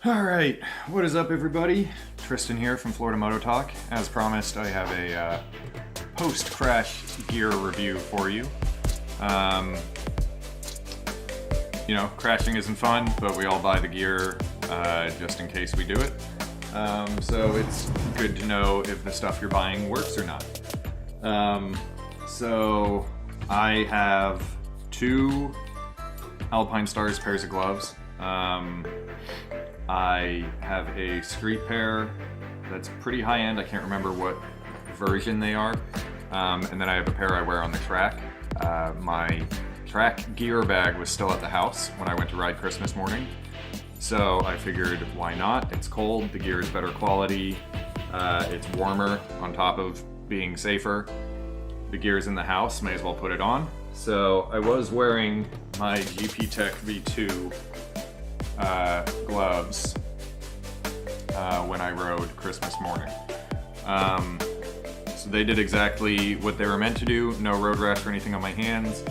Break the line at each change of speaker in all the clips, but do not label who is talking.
Alright, what is up everybody? Tristan here from Florida Moto Talk. As promised, I have a post-crash gear review for you. Crashing isn't fun, but we all buy the gear just in case we do it. So it's good to know if the stuff you're buying works or not. So I have two Alpinestars pairs of gloves. I have a street pair that's pretty high end. I can't remember what version they are. And then I have a pair I wear on the track. My track gear bag was still at the house when I went to ride Christmas morning. So I figured, why not? It's cold, the gear is better quality, it's warmer on top of being safer. The gear's in the house, may as well put it on. So I was wearing my GP Tech V2 gloves when I rode Christmas morning. So they did exactly what they were meant to do. No road rash or anything on my hands.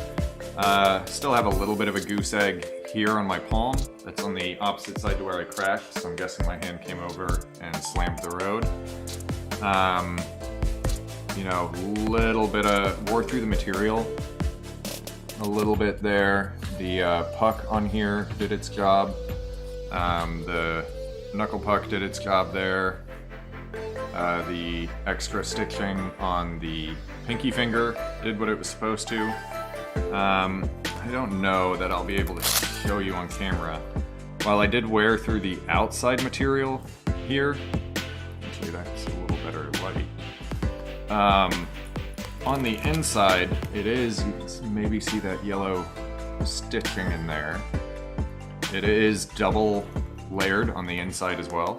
Still have a little bit of a goose egg here on my palm. That's on the opposite side to where I crashed, so I'm guessing my hand came over and slammed the road. Little bit of wore through the material. A little bit there. The puck on here did its job. The knuckle puck did its job there. The extra stitching on the pinky finger did what it was supposed to. I don't know that I'll be able to show you on camera. While I did wear through the outside material here, actually that's a little better light. On the inside, it is, you can maybe see that yellow stitching in there. It is double layered on the inside as well.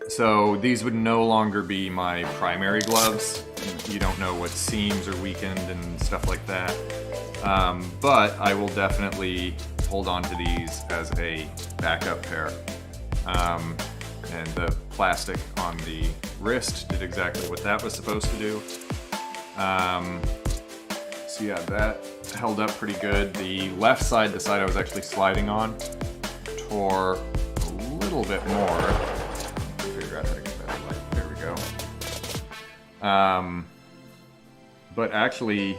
So these would no longer be my primary gloves. You don't know what seams are weakened and stuff like that. But I will definitely hold on to these as a backup pair. And the plastic on the wrist did exactly what that was supposed to do. So yeah, that held up pretty good. The left side, the side I was actually sliding on, tore a little bit more. Figure out how to get that light. There we go. But actually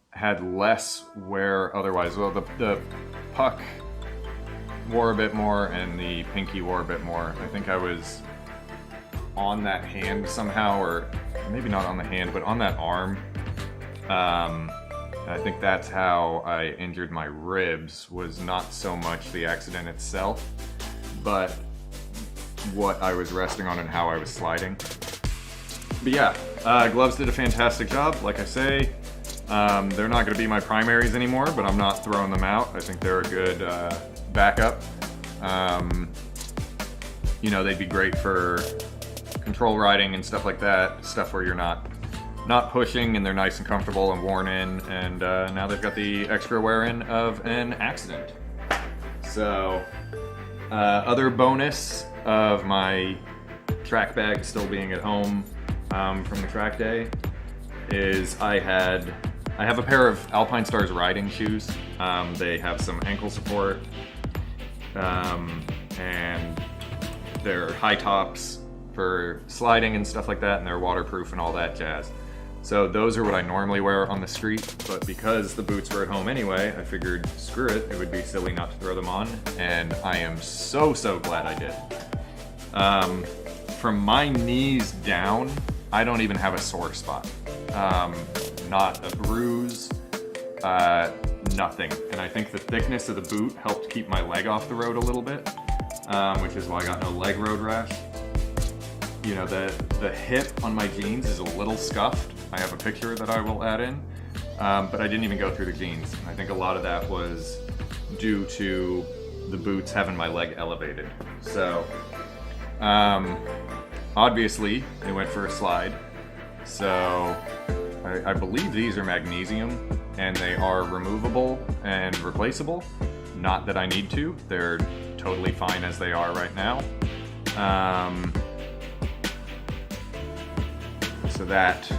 had less wear otherwise. Well, the puck wore a bit more and the pinky wore a bit more. I think I was on that hand somehow, or maybe not on the hand, but on that arm. I think that's how I injured my ribs, was not so much the accident itself, but what I was resting on and how I was sliding. But yeah, gloves did a fantastic job, like I say. They're not going to be my primaries anymore, but I'm not throwing them out. I think they're a good backup. They'd be great for control riding and stuff like that, stuff where you're not pushing and they're nice and comfortable and worn in, and now they've got the extra wear in of an accident. So, other bonus of my track bag still being at home from the track day is I have a pair of Alpinestars riding shoes. They have some ankle support, and they're high tops for sliding and stuff like that, and they're waterproof and all that jazz. So those are what I normally wear on the street, but because the boots were at home anyway, I figured, screw it, it would be silly not to throw them on, and I am so glad I did. From my knees down, I don't even have a sore spot. Not a bruise, nothing. And I think the thickness of the boot helped keep my leg off the road a little bit, which is why I got no leg road rash. The hip on my jeans is a little scuffed. I have a picture that I will add in, but I didn't even go through the jeans. I think a lot of that was due to the boots having my leg elevated. So, obviously, they went for a slide. So, I believe these are magnesium, and they are removable and replaceable. Not that I need to. They're totally fine as they are right now. So that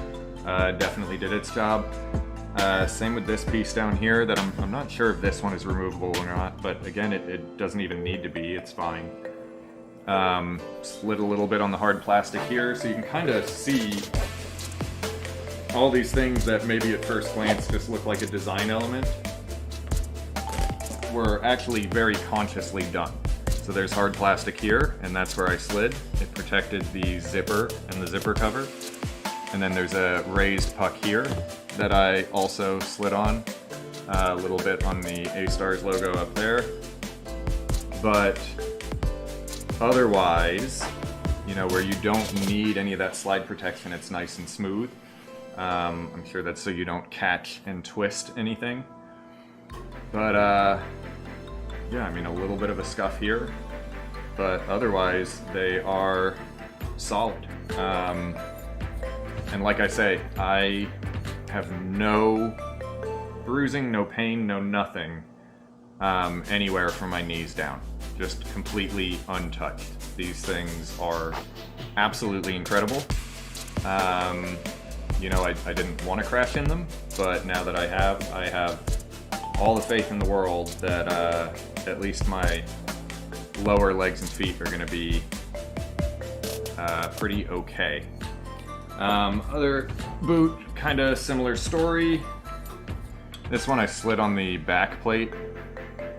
definitely did its job. Same with this piece down here that I'm not sure if this one is removable or not, but again, it doesn't even need to be, it's fine. Slid a little bit on the hard plastic here, so you can kind of see all these things that maybe at first glance just look like a design element were actually very consciously done. So there's hard plastic here, and that's where I slid. It protected the zipper and the zipper cover. And then there's a raised puck here that I also slid on, a little bit on the A-Stars logo up there. But otherwise, you know, where you don't need any of that slide protection, it's nice and smooth. I'm sure that's so you don't catch and twist anything. But yeah, I mean, a little bit of a scuff here, but otherwise they are solid. And like I say, I have no bruising, no pain, no nothing anywhere from my knees down. Just completely untouched. These things are absolutely incredible. You know, I didn't want to crash in them, but now that I have all the faith in the world that at least my lower legs and feet are going to be pretty okay. Other boot, kind of similar story. This one I slid on the back plate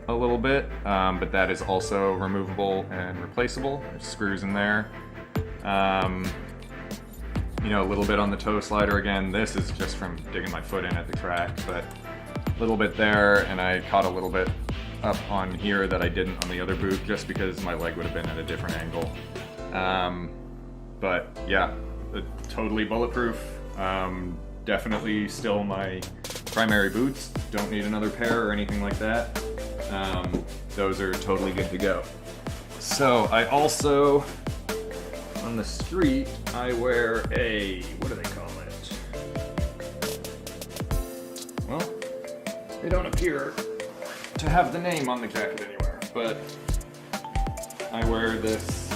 a little bit, but that is also removable and replaceable. There's screws in there. You know, a little bit on the toe slider again. This is just from digging my foot in at the track, but a little bit there, and I caught a little bit up on here that I didn't on the other boot just because my leg would have been at a different angle. But yeah, totally bulletproof. Definitely still my primary boots. Don't need another pair or anything like that. Those are totally good to go. So I also, on the street, I wear a, what do they call it? Well, they don't appear to have the name on the jacket anywhere, but I wear this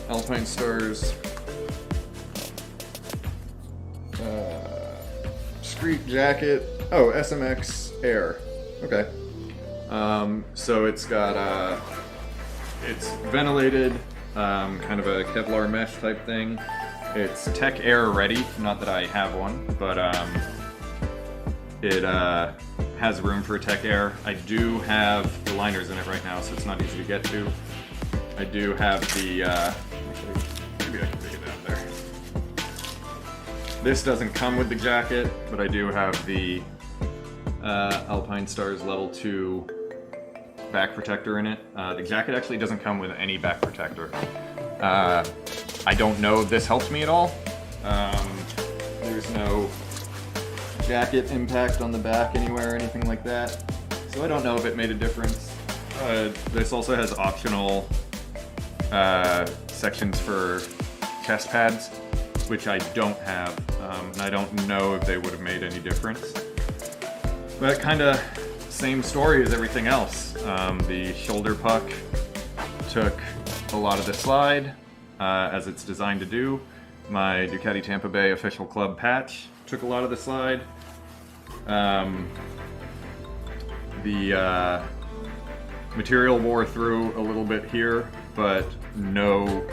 Alpinestars street jacket. Oh, SMX Air. Okay. So it's got it's ventilated, kind of a Kevlar mesh type thing. It's Tech Air ready, not that I have one, but it has room for Tech Air. I do have the liners in it right now, so it's not easy to get to. I do have the, actually, maybe I can take it down there. This doesn't come with the jacket, but I do have the Alpinestars Level 2 back protector in it. The jacket actually doesn't come with any back protector. I don't know if this helped me at all. There's no jacket impact on the back anywhere or anything like that. So I don't know if it made a difference. This also has optional sections for chest pads, which I don't have, and I don't know if they would have made any difference. But kind of same story as everything else. The shoulder puck took a lot of the slide, as it's designed to do. My Ducati Tampa Bay official club patch took a lot of the slide. The material wore through a little bit here, but no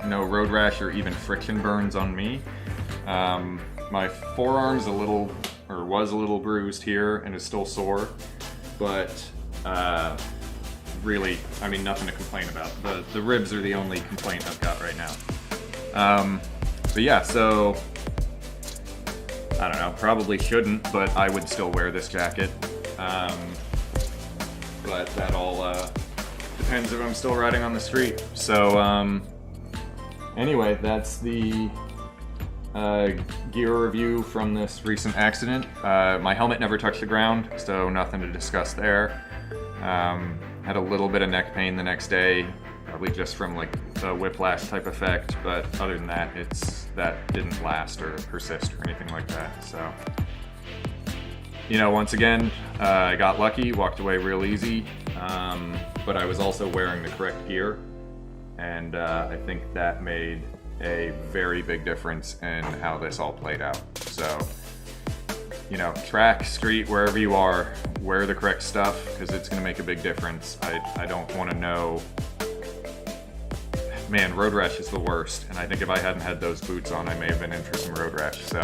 road rash or even friction burns on me. My forearm's was a little bruised here and is still sore, but really, I mean, nothing to complain about. The ribs are the only complaint I've got right now. But yeah, so I don't know, probably shouldn't, but I would still wear this jacket. But that all depends if I'm still riding on the street. So anyway, that's the gear review from this recent accident. My helmet never touched the ground, so nothing to discuss there. Had a little bit of neck pain the next day, probably just from like the whiplash type effect, but other than that, that didn't last or persist or anything like that. So, you know, once again, I got lucky, walked away real easy, but I was also wearing the correct gear, and I think that made a very big difference in how this all played out. So, you know, track, street, wherever you are, wear the correct stuff, because it's going to make a big difference. I don't want to know. Man, road rash is the worst, and I think if I hadn't had those boots on, I may have been in for some road rash. So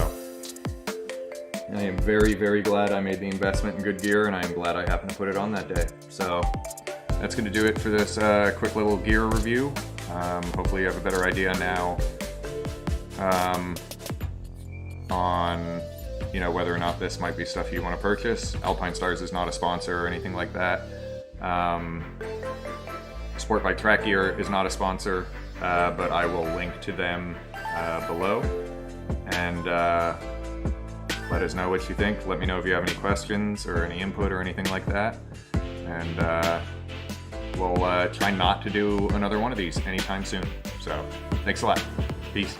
I am very, very glad I made the investment in good gear, and I am glad I happened to put it on that day. So that's going to do it for this quick little gear review. Hopefully you have a better idea now on, you know, whether or not this might be stuff you want to purchase. Alpinestars is not a sponsor or anything like that. Sport Bike Track Gear is not a sponsor, but I will link to them below. And let us know what you think. Let me know if you have any questions or any input or anything like that. And we'll try not to do another one of these anytime soon. So thanks a lot. Peace.